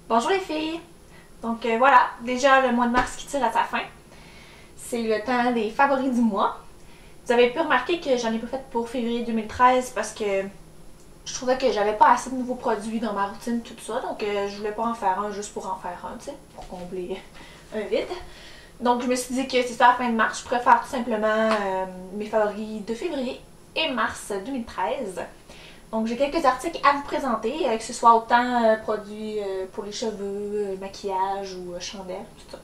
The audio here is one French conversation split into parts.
Bonjour les filles! Donc voilà, déjà le mois de mars qui tire à sa fin. C'est le temps des favoris du mois. Vous avez pu remarquer que j'en ai pas fait pour février 2013 parce que je trouvais que j'avais pas assez de nouveaux produits dans ma routine, tout ça. Donc je voulais pas en faire un juste pour en faire un, tu sais, pour combler un vide. Donc je me suis dit que c'est ça à la fin de mars. Je préfère tout simplement mes favoris de février et mars 2013. Donc j'ai quelques articles à vous présenter, que ce soit autant produits pour les cheveux, maquillage ou chandelles, tout ça.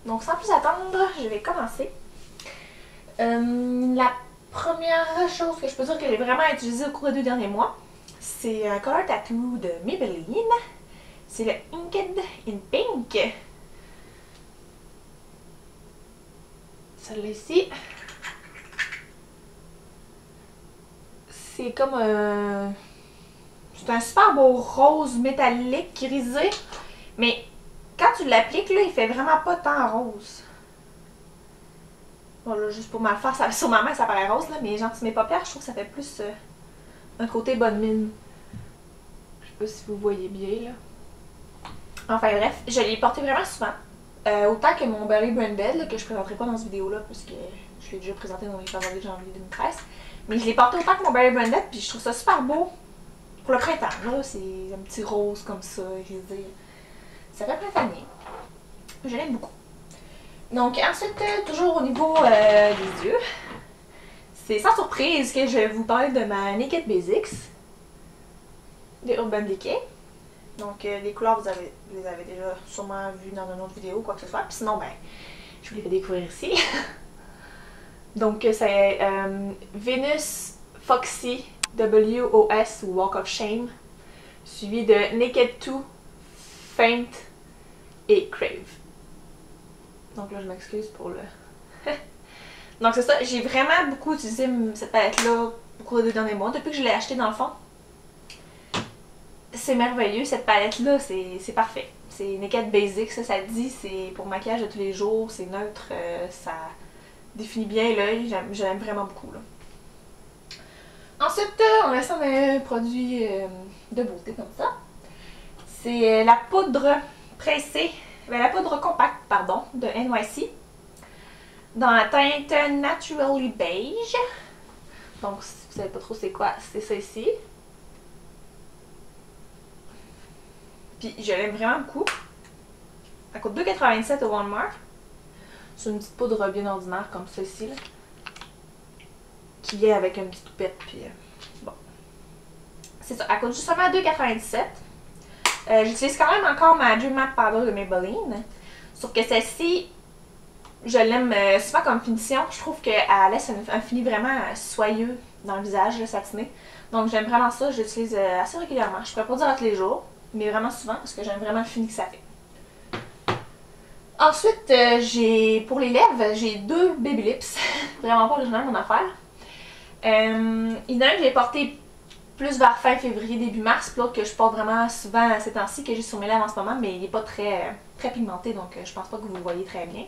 Donc sans plus attendre, je vais commencer. La première chose que je peux dire que j'ai vraiment utilisée au cours des 2 derniers mois, c'est un color tattoo de Maybelline. C'est le Inked in Pink. Celle-là ici. C'est comme un... C'est un super beau rose métallique grisé. Mais quand tu l'appliques, là, il fait vraiment pas tant rose. Bon, là, juste pour mal faire, ça, sur ma main, ça paraît rose, là, mais genre, sur mes paupières, je trouve que ça fait plus un côté bonne mine. Je sais pas si vous voyez bien, là. Enfin, bref, je l'ai porté vraiment souvent. Autant que mon Berry Branded, là, que je présenterai pas dans cette vidéo-là, parce que je l'ai déjà présenté dans mes favoris de janvier 2013. Mais je l'ai porté autant que mon Berry Branded, puis je trouve ça super beau pour le printemps. Là, c'est un petit rose comme ça, grisé. Ça fait printanier. Je l'aime beaucoup. Donc, ensuite, toujours au niveau des yeux, c'est sans surprise que je vais vous parler de ma Naked Basics de Urban Decay. Donc, les couleurs, vous les avez déjà sûrement vues dans une autre vidéo ou quoi que ce soit. Puis sinon, ben, je vous les fais découvrir ici. Donc, c'est Venus Foxy WOS ou Walk of Shame, suivi de Naked 2, Faint et Crave. Donc là, je m'excuse pour le... Donc c'est ça, j'ai vraiment beaucoup utilisé cette palette-là au cours des 2 derniers mois, depuis que je l'ai achetée dans le fond. C'est merveilleux, cette palette-là, c'est parfait. C'est Naked Basics, ça dit, c'est pour maquillage de tous les jours, c'est neutre, ça définit bien l'œil, j'aime vraiment beaucoup, là. Ensuite, on a ça un produit de beauté comme ça. C'est la poudre pressée, la poudre compacte, pardon, de NYC. Dans la teinte Naturally Beige. Donc, si vous savez pas trop c'est quoi, c'est ça ici. Puis, je l'aime vraiment beaucoup. Elle coûte 2,97 au Walmart. C'est une petite poudre bien ordinaire comme ça ici, là. Qui est avec une petite toupette, puis bon. C'est ça, elle coûte justement 2,97. J'utilise quand même encore ma Dream Matte Powder de Maybelline. Sauf que celle-ci, je l'aime souvent comme finition. Je trouve qu'elle laisse un fini vraiment soyeux dans le visage, là, satiné. Donc j'aime vraiment ça, je l'utilise assez régulièrement. Je pourrais pas dire à tous les jours, mais vraiment souvent parce que j'aime vraiment le fini que ça fait. Ensuite, pour les lèvres, j'ai 2 Baby Lips. Vraiment pas original mon affaire. Il y en a un que j'ai porté plus vers fin février, début mars, puis l'autre que je porte vraiment souvent ces temps-ci, que j'ai sur mes lèvres en ce moment, mais il n'est pas très pigmenté, donc je pense pas que vous le voyez très bien.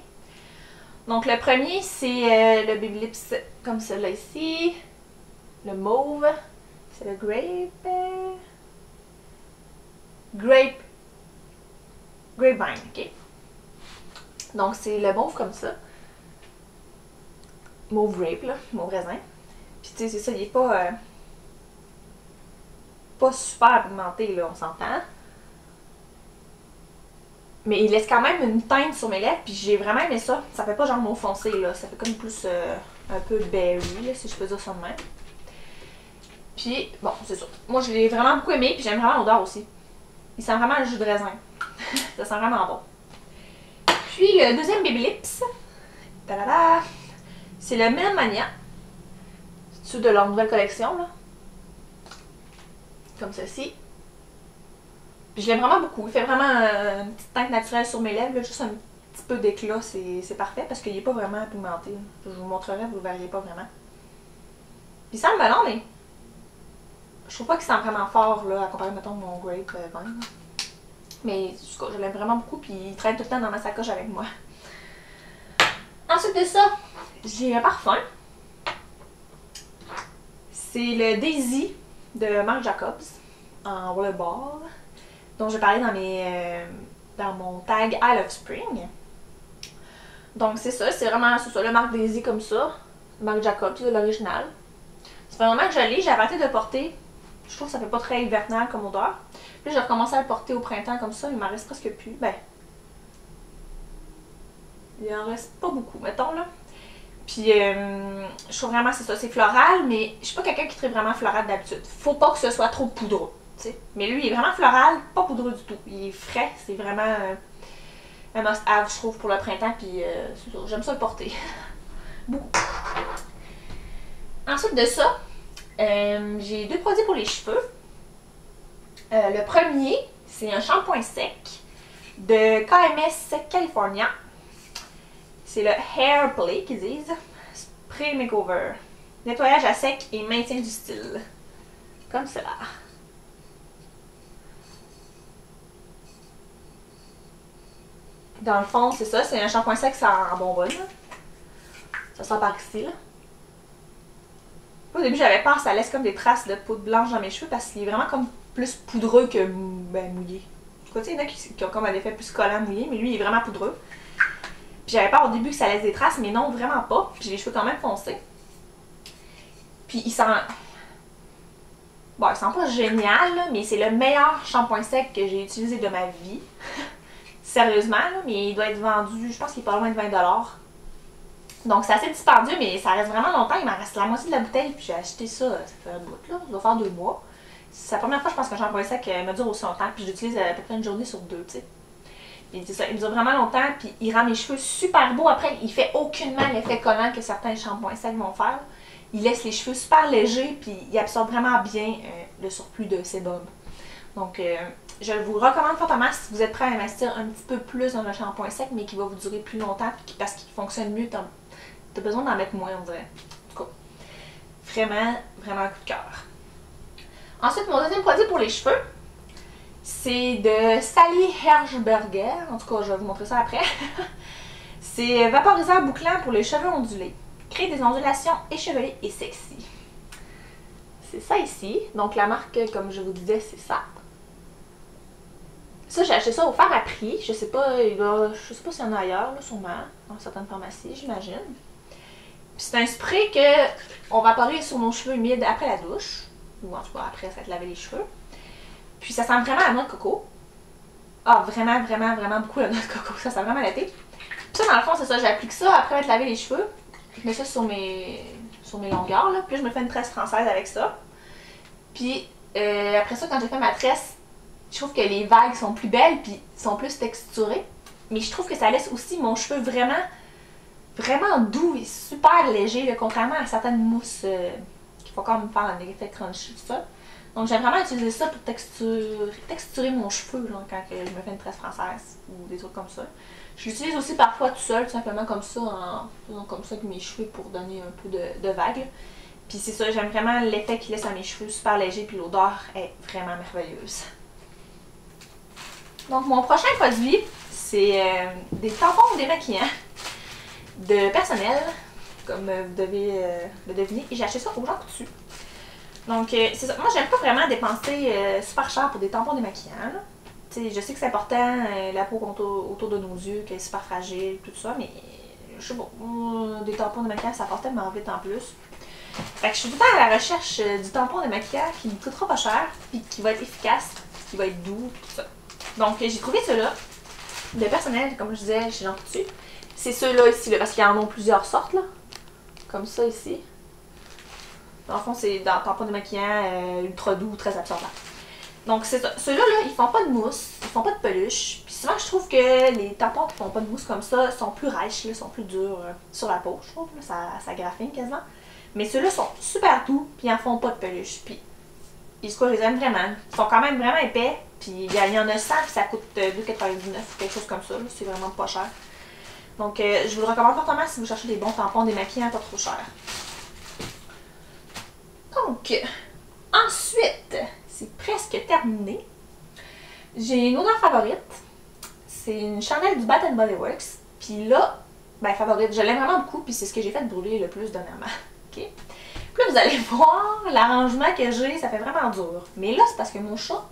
Donc le premier, c'est le Baby Lips comme celui-là ici, le mauve, c'est le Grapevine, ok? Donc c'est le mauve comme ça, mauve grape, là, mauve raisin. Puis tu sais, c'est ça, il est pas super pigmenté, là, on s'entend. Mais il laisse quand même une teinte sur mes lèvres, puis j'ai vraiment aimé ça. Ça fait pas genre mauve foncé, là. Ça fait comme plus un peu berry, là, si je peux dire ça de même. Puis, bon, c'est ça. Moi, je l'ai vraiment beaucoup aimé, puis j'aime vraiment l'odeur aussi. Il sent vraiment le jus de raisin. Ça sent vraiment bon. Puis, le deuxième Baby Lips, c'est le Melon Mania. C'est celui de leur nouvelle collection, là. Comme ceci. Puis je l'aime vraiment beaucoup. Il fait vraiment une petite teinte naturelle sur mes lèvres. Là. Juste un petit peu d'éclat, c'est parfait parce qu'il n'est pas vraiment pigmenté. Je vous montrerai, vous ne le verriez pas vraiment. Puis il sent le melon, mais je trouve pas qu'il sent vraiment fort là, à comparer, mettons, mon Grape Vine. Mais je l'aime vraiment beaucoup, puis il traîne tout le temps dans ma sacoche avec moi. Ensuite de ça, j'ai un parfum. C'est le Daisy de Marc Jacobs en Rollerball. dont j'ai parlé dans mon tag I Love Spring. Donc c'est ça, c'est vraiment ça, le Marc Daisy comme ça. Marc Jacobs, l'original. Ça fait un moment que je l'ai, j'ai arrêté de le porter. Je trouve que ça fait pas très hivernal comme odeur. Puis j'ai recommencé à le porter au printemps comme ça, il m'en reste presque plus. Ben, il en reste pas beaucoup, mettons là. Puis je trouve vraiment c'est ça, c'est floral, mais je suis pas quelqu'un qui traite vraiment floral d'habitude. Faut pas que ce soit trop poudreux, tu sais. Mais lui, il est vraiment floral, pas poudreux du tout. Il est frais, c'est vraiment un must-have, je trouve, pour le printemps, puis j'aime ça le porter. Beaucoup. Ensuite de ça, j'ai 2 produits pour les cheveux. Le premier, c'est un shampoing sec de KMS California. C'est le Hair Play qu'ils disent. Spray Makeover. Nettoyage à sec et maintien du style. Comme cela. Dans le fond, c'est ça. C'est un shampoing sec, ça en bonbonne. Ça sort par ici, là. Au début, j'avais peur que ça laisse comme des traces de poudre blanche dans mes cheveux parce qu'il est vraiment comme plus poudreux que mouillé. Du coup, il y en a qui ont comme un effet plus collant mouillé, mais lui, il est vraiment poudreux. Puis j'avais peur au début que ça laisse des traces, mais non, vraiment pas. Puis j'ai les cheveux quand même foncés. Puis il sent... Bon, il sent pas génial, là, mais c'est le meilleur shampoing sec que j'ai utilisé de ma vie. Sérieusement, là, mais il doit être vendu, je pense qu'il est pas loin de 20 $. Donc c'est assez dispendieux, mais ça reste vraiment longtemps. Il m'en reste la moitié de la bouteille, puis j'ai acheté ça, ça fait un bout, là. Ça doit faire 2 mois. C'est la première fois, je pense, qu'un shampoing sec me dure aussi longtemps, puis je l'utilise à peu près une journée sur 2, tu sais. Puis c'est ça, il me dure vraiment longtemps, puis il rend mes cheveux super beaux. Après, il fait aucunement l'effet collant que certains shampoings secs vont faire. Il laisse les cheveux super légers, puis il absorbe vraiment bien le surplus de sébum. Donc, je vous recommande fortement si vous êtes prêt à investir un petit peu plus dans un shampoing sec, mais qui va vous durer plus longtemps, puis parce qu'il fonctionne mieux, t'as besoin d'en mettre moins, on dirait. En tout cas, vraiment, vraiment un coup de cœur. Ensuite, mon deuxième produit pour les cheveux, c'est de Sally Hershberger. En tout cas, je vais vous montrer ça après. C'est vaporiseur bouclant pour les cheveux ondulés. Crée des ondulations échevelées et sexy. C'est ça ici. Donc la marque, comme je vous disais, c'est ça. Ça, j'ai acheté ça au fer à prix. Je sais pas, je sais pas s'il y en a ailleurs, là, sûrement, dans certaines pharmacies, j'imagine. C'est un spray que on vaporise sur nos cheveux humides après la douche. Ou en tout cas après s'être lavé les cheveux. Puis ça sent vraiment la noix de coco. Ah, vraiment, vraiment, vraiment beaucoup la noix de coco. Ça sent vraiment l'été. Puis ça, dans le fond, c'est ça. J'applique ça après m'être lavé les cheveux. Je mets ça sur mes longueurs, là. Puis là, je me fais une tresse française avec ça. Puis après ça, quand j'ai fait ma tresse, je trouve que les vagues sont plus belles puis sont plus texturées. Mais je trouve que ça laisse aussi mon cheveu vraiment, vraiment doux et super léger, là, contrairement à certaines mousses qui font quand même faire un effet crunchy, tout ça. Donc j'aime vraiment utiliser ça pour texturer mon cheveu, genre, quand je me fais une tresse française ou des trucs comme ça. Je l'utilise aussi parfois tout seul, tout simplement comme ça, en faisant comme ça avec mes cheveux pour donner un peu de vague. Puis c'est ça, j'aime vraiment l'effet qu'il laisse à mes cheveux, super léger, puis l'odeur est vraiment merveilleuse. Donc mon prochain produit, c'est des tampons démaquillants de personnel, comme vous devez le deviner. Et j'ai acheté ça au Jean Coutu. Donc c'est ça, moi j'aime pas vraiment dépenser super cher pour des tampons démaquillants. Je sais que c'est important, la peau autour de nos yeux, qu'elle est super fragile, tout ça, mais je sais pas, des tampons démaquillants ça passe tellement vite en plus. Fait que je suis tout le temps à la recherche du tampon démaquillant qui ne coûtera pas cher, puis qui va être efficace, qui va être doux, tout ça. Donc j'ai trouvé ceux-là, de personnel, comme je disais, chez Jean Coutu. C'est ceux-là ici, là, parce qu'il y en a plusieurs sortes, là, comme ça ici. Dans le fond, c'est dans tampon démaquillant ultra doux, très absorbant. Donc c'est ça. Ceux-là, là, ils font pas de mousse, ils font pas de peluche. Puis souvent, je trouve que les tampons qui font pas de mousse comme ça sont plus rêches, là, sont plus durs sur la peau, je trouve. Là, ça graffine quasiment. Mais ceux-là sont super doux, puis ils en font pas de peluche. Puis, je les aime vraiment. Ils sont quand même vraiment épais. Puis il y en a 100, puis ça coûte 2,99 ou quelque chose comme ça. C'est vraiment pas cher. Donc je vous le recommande fortement si vous cherchez des bons tampons démaquillants pas trop chers. Donc, ensuite, c'est presque terminé. J'ai une odeur favorite. C'est une chandelle du Bath & Body Works. Puis là, ben favorite, je l'aime vraiment beaucoup, puis c'est ce que j'ai fait brûler le plus dernièrement. OK? Puis là, vous allez voir l'arrangement que j'ai, ça fait vraiment dur. Mais là, c'est parce que mon chat,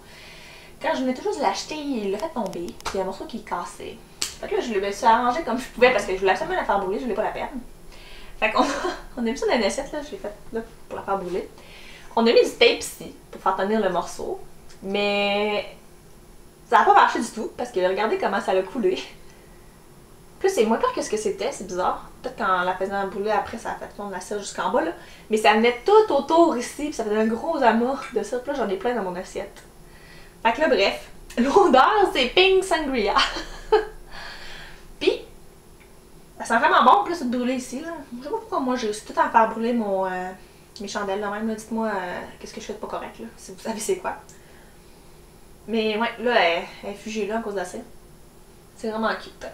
quand je venais toujours de l'acheter, il l'a fait tomber. Puis il y a un morceau qui est cassé. Fait que là, je me suis arrangé comme je pouvais parce que je voulais absolument la faire brûler, je voulais pas la perdre. Fait qu'on on a mis ça dans une assiette, là, je l'ai fait là pour la faire brûler. On a mis du tape ici pour faire tenir le morceau. Mais ça n'a pas marché du tout parce que regardez comment ça a coulé. Plus c'est moins pire que ce que c'était, c'est bizarre. Peut-être qu'en la faisant brûler après, ça a fait fondre la cire jusqu'en bas là. Mais ça venait tout autour ici, puis ça faisait un gros amas de ça. Puis là, j'en ai plein dans mon assiette. Fait que là, bref, l'odeur, c'est pink sangria. Puis, ça sent vraiment bon, plus de brûler ici là. Je sais pas pourquoi moi j'ai réussi tout à faire brûler mes chandelles là même. Dites-moi qu'est-ce que je fais de pas correct là, si vous savez c'est quoi. Mais ouais, là, elle est fugée là à cause de ça. C'est vraiment cute.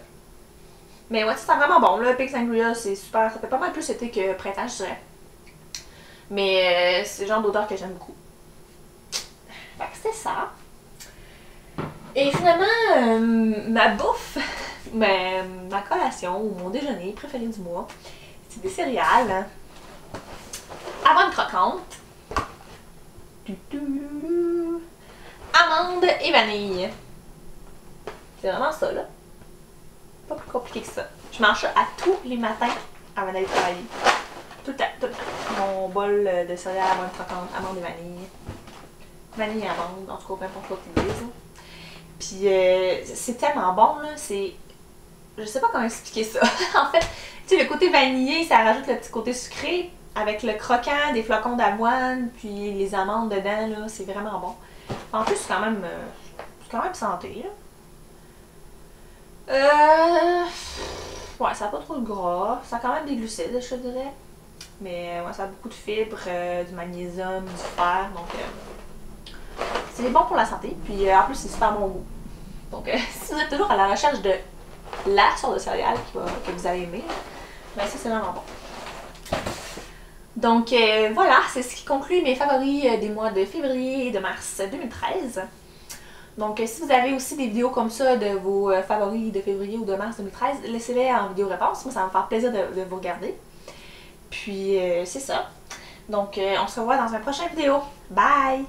Mais ouais, c'est vraiment bon. Le Pink Sangria, c'est super. Ça fait pas mal plus été que printemps, je dirais. Mais c'est le genre d'odeur que j'aime beaucoup. Fait que c'est ça. Et finalement, ma bouffe, ma collation ou mon déjeuner préféré du mois, c'est des céréales. Avoine croquante. Amandes et vanille. C'est vraiment ça, là. Pas plus compliqué que ça. Je mange ça à tous les matins avant d'aller travailler. Tout le temps, tout le temps. Mon bol de céréales avoine croquante, amandes et vanille. Vanille et amandes, en tout cas, peu importe quoi qu'ils disent. Puis c'est tellement bon, là. C'est... Je sais pas comment expliquer ça. En fait, tu sais, le côté vanillé, ça rajoute le petit côté sucré. Avec le croquant des flocons d'avoine, puis les amandes dedans, là, c'est vraiment bon. En plus, c'est quand même santé, là. Ouais, ça n'a pas trop de gras. Ça a quand même des glucides, je te dirais. Mais ouais, ça a beaucoup de fibres, du magnésium, du fer. Donc, c'est bon pour la santé. Puis en plus, c'est super bon goût. Donc, si vous êtes toujours à la recherche de la sorte de céréales que vous allez aimer, ben ça, c'est vraiment bon. Donc voilà, c'est ce qui conclut mes favoris des mois de février et de mars 2013. Donc si vous avez aussi des vidéos comme ça de vos favoris de février ou de mars 2013, laissez-les en vidéo réponse. Moi, ça va me faire plaisir de vous regarder. Puis c'est ça. Donc on se revoit dans une prochaine vidéo. Bye!